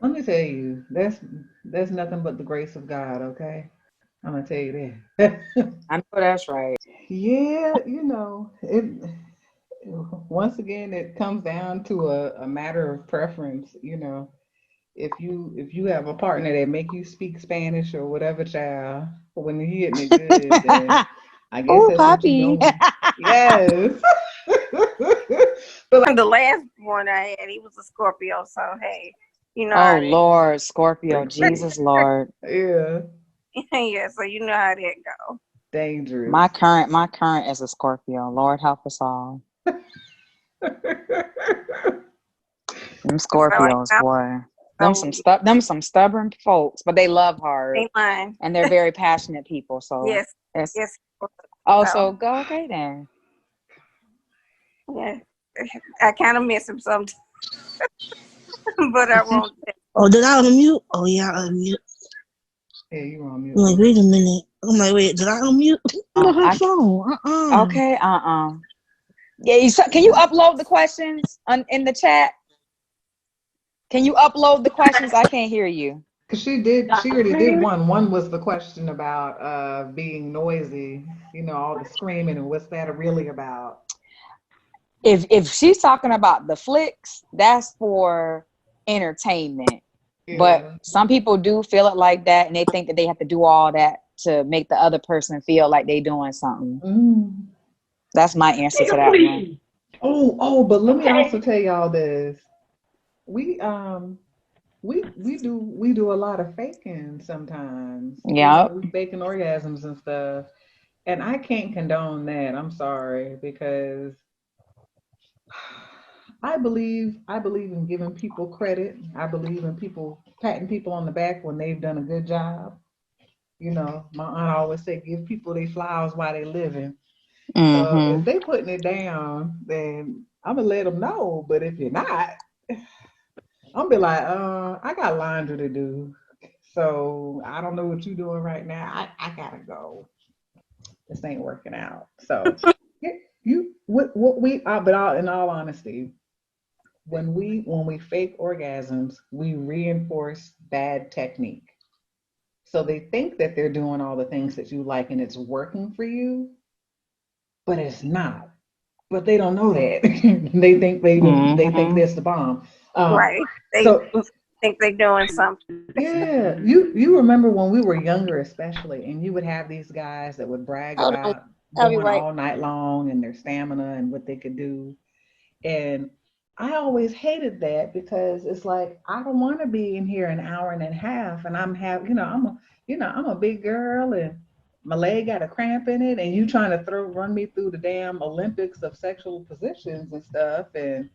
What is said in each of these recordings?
Let me tell you, that's nothing but the grace of God, okay? I'm gonna tell you that. I know that's right. Yeah, it once again it comes down to a matter of preference, if you have a partner that make you speak Spanish or whatever, child, when you're hitting it good, then I guess Oh, that's what you're Poppy. doing. Yes. But like, The last one I had, he was a Scorpio, so hey, you know Oh how that. Lord, Scorpio, Jesus Lord. yeah, Yeah, so you know how that go. dangerous. My current is a Scorpio. Lord help us all. Them So like, Scorpios, boy. Them so some them some stubborn folks, but they love hard ain't lying. and they're very passionate people. So Yes, it's yes. also So go okay then. yeah, I kind of miss him sometimes, but I won't. Oh, did I unmute? Oh, yeah, I unmute. Yeah, you on mute, I'm like, boo. wait a minute. I'm like, wait, did I unmute? On her I phone. okay. Yeah, can you upload the questions in the chat? Can you upload the questions? I can't hear you. Cause she already did one. One was the question about being noisy, all the screaming, and what's that really about? If she's talking about the flicks, that's for entertainment. But Yeah. some people do feel it like that, and they think that they have to do all that to make the other person feel like they doing something. Mm. That's my answer to that one. But let me also tell y'all this. We do a lot of faking sometimes. Yep. We faking orgasms and stuff. And I can't condone that. I'm sorry, because I believe in giving people credit. I believe in people patting people on the back when they've done a good job. My aunt always said, give people their flowers while they're living. So if Mm-hmm. they putting it down, then I'm gonna let them know. But if you're not, I'm gonna be like, I got laundry to do. So I don't know what you're doing right now. I gotta go. This ain't working out. So what we but in all honesty, when we fake orgasms, we reinforce bad technique. So they think that they're doing all the things that you like and it's working for you, but it's not. But they don't know that. they think Mm-hmm. that's the bomb. Um, Right. They so think they're doing something. yeah, you remember when we were younger, especially, and you would have these guys that would brag Hold on. about I'll be going right. all night long and their stamina and what they could do. And I always hated that because it's like I don't want to be in here an hour and a half, and I'm a big girl and my leg got a cramp in it, and you trying to run me through the damn Olympics of sexual positions and stuff, and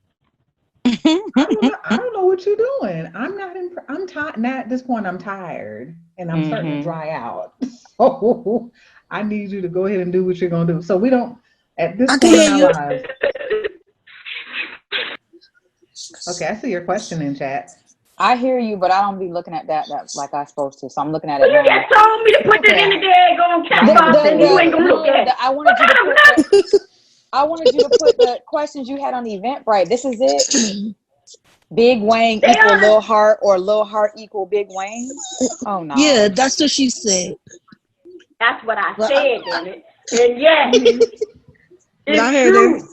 I don't know what you're doing. I'm not I'm tired. Now at this point, I'm tired and I'm starting to Mm-hmm. dry out. So I need you to go ahead and do what you're gonna do. So we don't at this I can point in hear our you. lives. Okay, I see your question in chat. I hear you, but I don't be looking at that like I supposed to. So I'm looking at Well, it you now. just told me to put that in Okay. the daggone I chat have box it and you ain't saved. gonna look at it. I wanted you to put the questions you had on the Eventbrite. This is it. Big Wang They equal are. Lil Heart or Lil Heart equal Big Wang? Oh Yeah, no. that's what she said. That's what I But said, damn it. And yes, I it's heard her. true.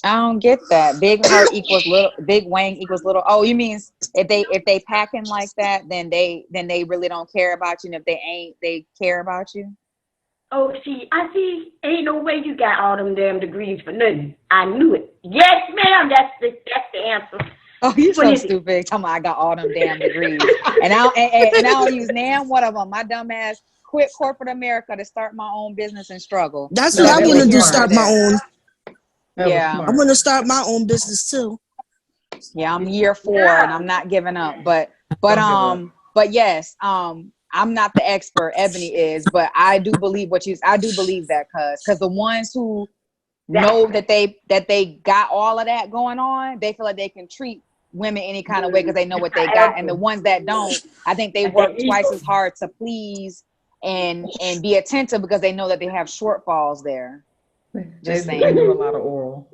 I don't get that. Big Heart equals little Big Wang equals little. Oh, you mean if they packing like that, then they really don't care about you. And if they ain't, they care about you. Oh, see, I see. Ain't no way you got all them damn degrees for nothing. I knew it. Yes, ma'am. That's the answer. Oh, you What so is it? stupid. Tell me I got all them damn degrees. And I don't use damn one of them. My dumb ass quit corporate America to start my own business and struggle. That's So what No, I that want neither to was do. here nor Start smart. my there. own. That was Yeah. I smart. want to start my own business too. Yeah, I'm year 4 and Yeah. I'm not giving up. But Don't give up. but yes, I'm not the expert, Ebony is, but I do believe I do believe that cuz the ones who know Exactly. that they got all of that going on, they feel like they can treat women any kind of way because they know what they got. And the However, ones that don't, I think they that's that work twice ego. as hard to please and be attentive because they know that they have shortfalls there. They Just they saying. do a lot of oral.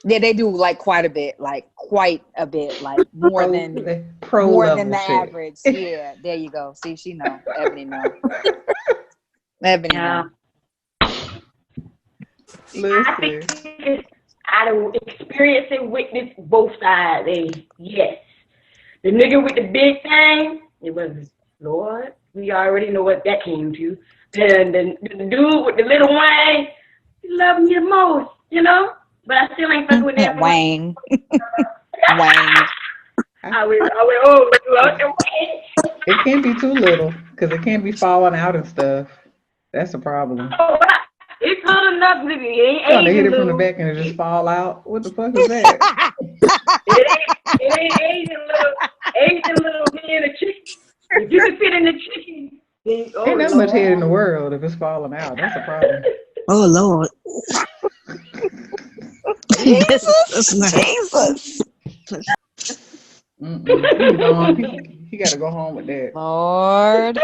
Yeah, they do like quite a bit, like quite a bit, like more than the level shit. average. Yeah, there you go. See, she know. Ebony know. Ebony Yeah. know. I think it's out of experience and witness both sides. And yes, the nigga with the big thing, it was Lord. We already know what that came to. And the dude with the little Wang, he loved me the most, you know. But I still ain't fucking with that Wang. Wang. I went, oh, Lord, Wang. It can't be too little because it can't be falling out and stuff. That's the problem. Oh, it's little enough, nigga. It Trying to ain't hit it little. from the back and it just fall out. What the fuck is that? It ain't Asian little me in a chicken. If you can fit in the chicken, then Ain't that much head in the world if it's falling out. That's a problem. Oh Lord. Jesus. Jesus. He got to go home with that. Lord.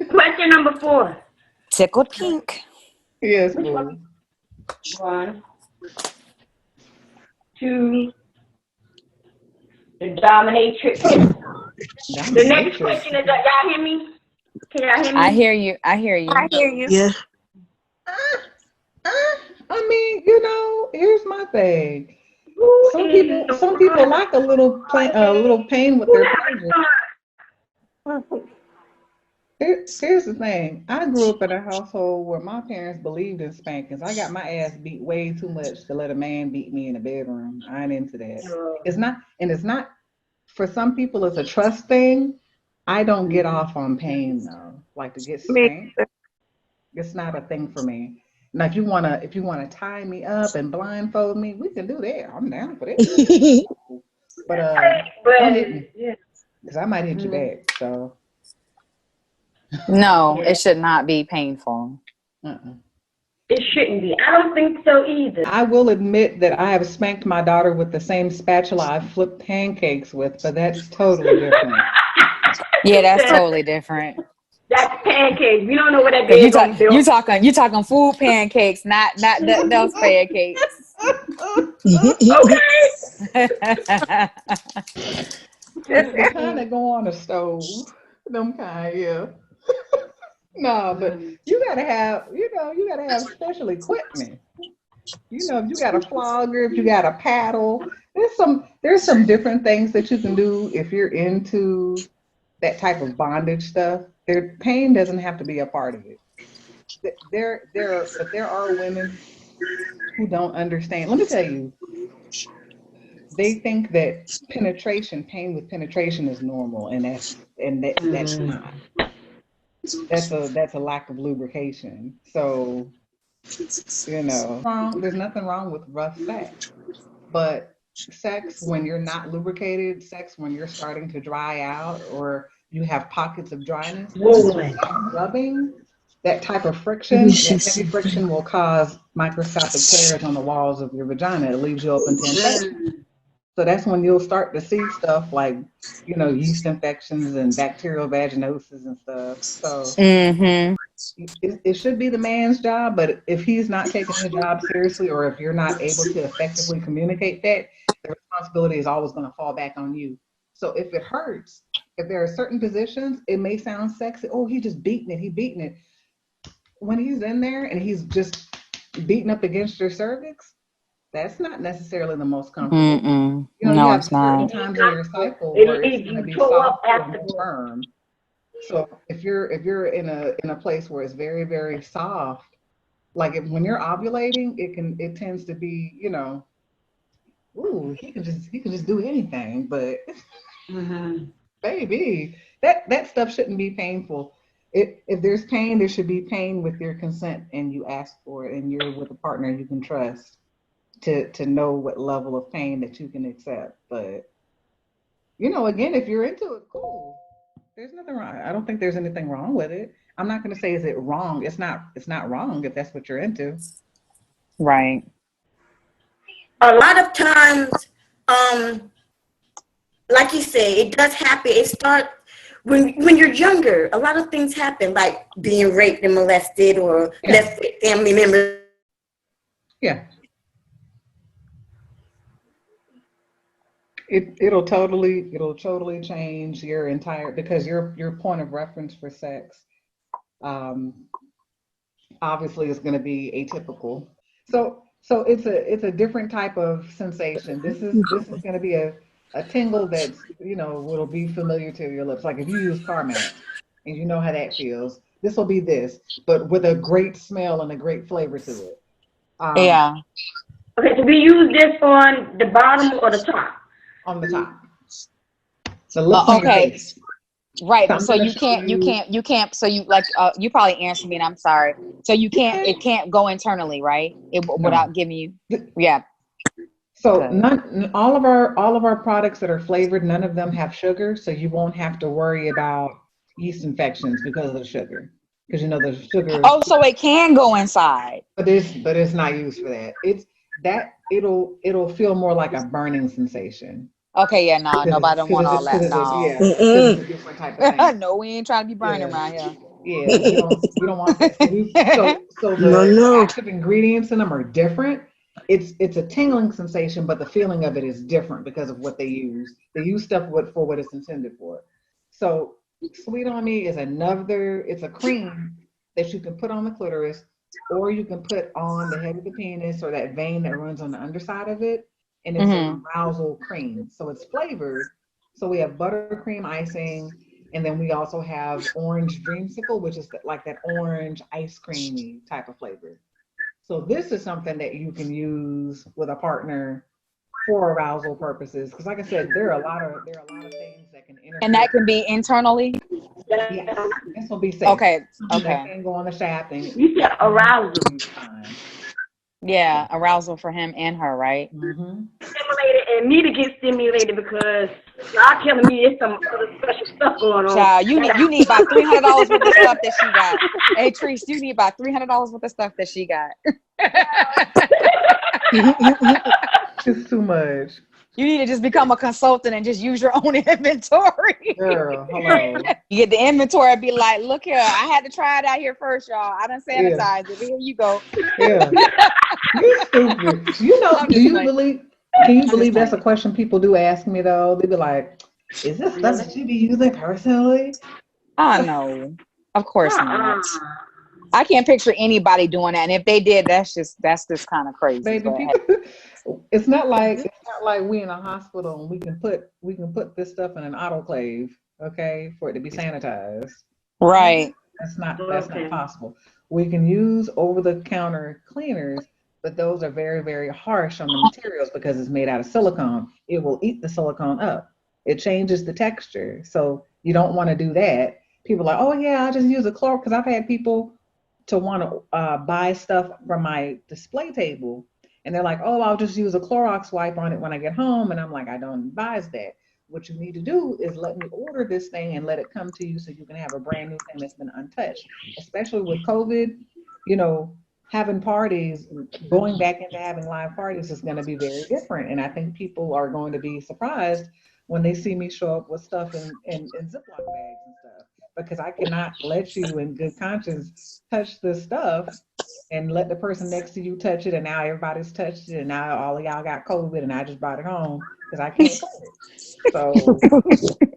Question number 4. Tickled pink. Yes, boo. 1, 2. The dominatrix. The next question is, y'all hear me? Can y'all hear me? I hear you. I hear you. Yeah. I mean, you know, here's my thing. Some people like a little pain with their pleasure. Here's the thing. I grew up in a household where my parents believed in spankings. I got my ass beat way too much to let a man beat me in the bedroom. I ain't into that. It's not for some people it's a trust thing. I don't get off on pain though. Like to get spanked. It's not a thing for me. Now if you wanna tie me up and blindfold me, we can do that. I'm down for that. But don't hit me. Because I might hit you back. So no, it should not be painful. It shouldn't be. I don't think so either. I will admit that I have spanked my daughter with the same spatula I flipped pancakes with, but that's totally different. Yeah, that's totally different. That's pancakes. We don't know what that is. You talking food pancakes, not those pancakes. Okay. The kind that go on the stove. Them kind, yeah. No, but you gotta have special equipment. You know, if you got a flogger, if you got a paddle, there's some different things that you can do if you're into that type of bondage stuff. Pain doesn't have to be a part of it. There are women who don't understand. Let me tell you, they think that pain with penetration is normal, and that's not. That's a lack of lubrication. So, you know, there's nothing wrong with rough sex, but sex when you're not lubricated, sex when you're starting to dry out or you have pockets of dryness, rubbing, that type of friction, that heavy friction will cause microscopic tears on the walls of your vagina. It leaves you open to infection. So that's when you'll start to see stuff like, you know, yeast infections and bacterial vaginosis and stuff. So it should be the man's job, but if he's not taking the job seriously, or if you're not able to effectively communicate that, the responsibility is always going to fall back on you. So if it hurts, if there are certain positions, it may sound sexy. Oh, he beating it. When he's in there and he's just beating up against your cervix, that's not necessarily the most comfortable. You know, no, you have it's not. certain times in your cycle where it's going to be soft and firm. So if you're in a place where it's very, very soft, like when you're ovulating, it tends to be, you know, ooh, he can just do anything, but baby, that stuff shouldn't be painful. If there's pain, there should be pain with your consent and you ask for it and you're with a partner you can trust to know what level of pain that you can accept. But you know, again, if you're into it, cool. There's nothing wrong. I don't think there's anything wrong with it. I'm not going to say is it wrong. It's not wrong if that's what you're into. Right. A lot of times, like you say, it does happen. It starts when you're younger. A lot of things happen, like being raped and molested or left with family members. Yeah. It'll totally change your entire because your point of reference for sex um obviously is going to be atypical. So it's a different type of sensation. This is going to be a tingle that's will be familiar to your lips. Like if you use CarMax and you know how that feels, this will be this, but with a great smell and a great flavor to it. Um, Yeah. Okay, so we use this on the bottom or the top? on the top, the lips on your Okay. face. Right. So I'm So going to you show can't, you you. can't, you can't. So you like, you probably answered me, and I'm sorry. So you can't, Okay. it can't go internally, right? No. Without giving you. Yeah. So Good. none, all of our products that are flavored, none of them have sugar, so you won't have to worry about yeast infections because of the sugar. Because the sugar, Oh, so it can go inside. but it's not used for that. It's that it'll feel more like a burning sensation Okay. Yeah. No. because it's Nobody don't because want it's a, all because that. it's a No. yeah because it's Mm-mm. a different type of thing. No, we ain't trying to be burning Yeah, around here. yeah. We don't want that. So we so No, the no. active ingredients in them are different. It's a tingling sensation, but the feeling of it is different because of what they use. They use stuff for what it's intended for. So Sweet on Me is another. It's a cream that you can put on the clitoris, or you can put on the head of the penis or that vein that runs on the underside of it, and it's an Hmm. arousal cream. So it's flavored. So we have buttercream icing, and then we also have orange dreamsicle, which is like that orange ice creamy type of flavor. So this is something that you can use with a partner for arousal purposes. Because like I said, there are a lot of things that can And interfere. that can be internally. Yes, this will be safe. Okay. That Okay. can go on the shaft and You said arousal. be fine. Yeah. Arousal for him and her, right? Mm-hmm. Stimulated and me to get stimulated because y'all telling me there's some other special stuff going on. Child, you need about $300 worth of stuff that she got. Hey, Treese, you need about $300 worth of stuff that she got. It's too much. You need to just become a consultant and just use your own inventory. Girl, hello. You get the inventory and be like, look here, I had to try it out here first, y'all. I done Yeah, sanitized it. Here you go. yeah. You stupid. I'm Do just you playing. believe? Can you I'm just believe that's a playing. question people do ask me though? They be like, "Is this stuff Really? that you be using personally?" Oh no. Of course Uh-uh. not. I can't picture anybody doing that. And if they did, that's just kind of crazy. Baby, But hey. people. It's not like we in a hospital and we can put this stuff in an autoclave, okay, for it to be sanitized. Right. That's not Okay. possible. We can use over the counter cleaners, but those are very, very harsh on the materials because it's made out of silicone. It will eat the silicone up. It changes the texture. So you don't want to do that. People are like, oh yeah, I just use a Clorox because I've had people to want to buy stuff from my display table. And they're like, oh, I'll just use a Clorox wipe on it when I get home. And I'm like, I don't advise that. What you need to do is let me order this thing and let it come to you so you can have a brand new thing that's been untouched. Especially with COVID, you know, having parties, going back into having live parties is going to be very different. And I think people are going to be surprised when they see me show up with stuff in Ziploc bags and stuff because I cannot let you in good conscience touch this stuff and let the person next to you touch it, and now everybody's touched it, and now all of y'all got COVID, and I just brought it home because I can't cut it. So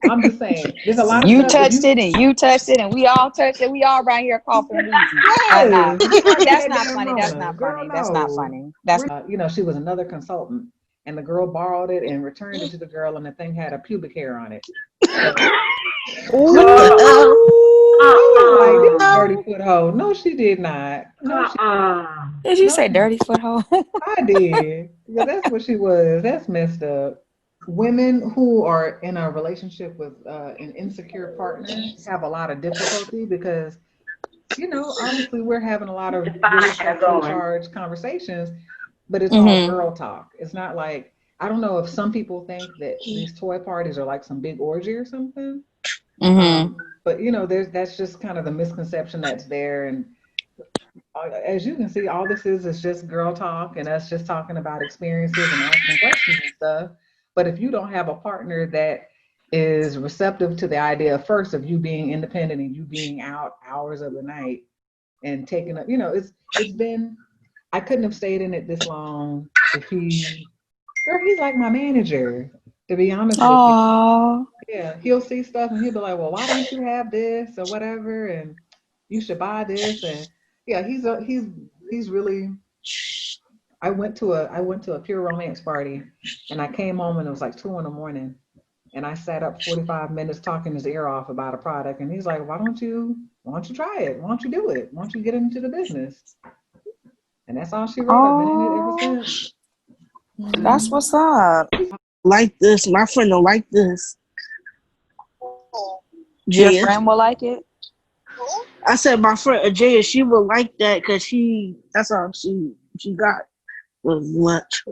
I'm just saying, there's a lot of You stuff if touched you it and you touched it and we all touched it. We all right here coughing and wheezing. No. yes, you brought me That's that not damn funny. That's Rona, not girl. funny. That's not No, funny. That's she was another consultant, and the girl borrowed it and returned it to the girl, and the thing had a pubic hair on it. So Ooh, I was like, this dirty no. foot hoe. No, she did not. No, she Uh-uh. Did you no, say she dirty foothole? I did. Because that's what she was. That's messed up. Women who are in a relationship with an insecure partner have a lot of difficulty because, obviously we're having a lot of The really fire sexually going. charged conversations, but it's all Mm-hmm. girl talk. It's not like, I don't know if some people think that these toy parties are like some big orgy or something. Mm-hmm. But that's just kind of the misconception that's there. And as you can see, all this is just girl talk and us just talking about experiences and asking questions and stuff. But if you don't have a partner that is receptive to the idea first of you being independent and you being out hours of the night and taking up, it's been, I couldn't have stayed in it this long if he, girl, he's like my manager. To be honest with you. Oh, Yeah, he'll see stuff and he'll be like, "Well, why don't you have this or whatever?" And you should buy this. And yeah, he's really. I went to a pure romance party, and I came home and it was like 2 in the morning, and I sat up 45 minutes talking his ear off about a product, and he's like, "Why don't you try it? Why don't you do it? Why don't you get into the business?" And that's all she wrote. I've been in it ever oh, since. that's Hmm. what's up. Like this. My friend don't like this. Your Jaya. friend will like it. I said my friend Jaya, she would like that because that's all she got was lunch.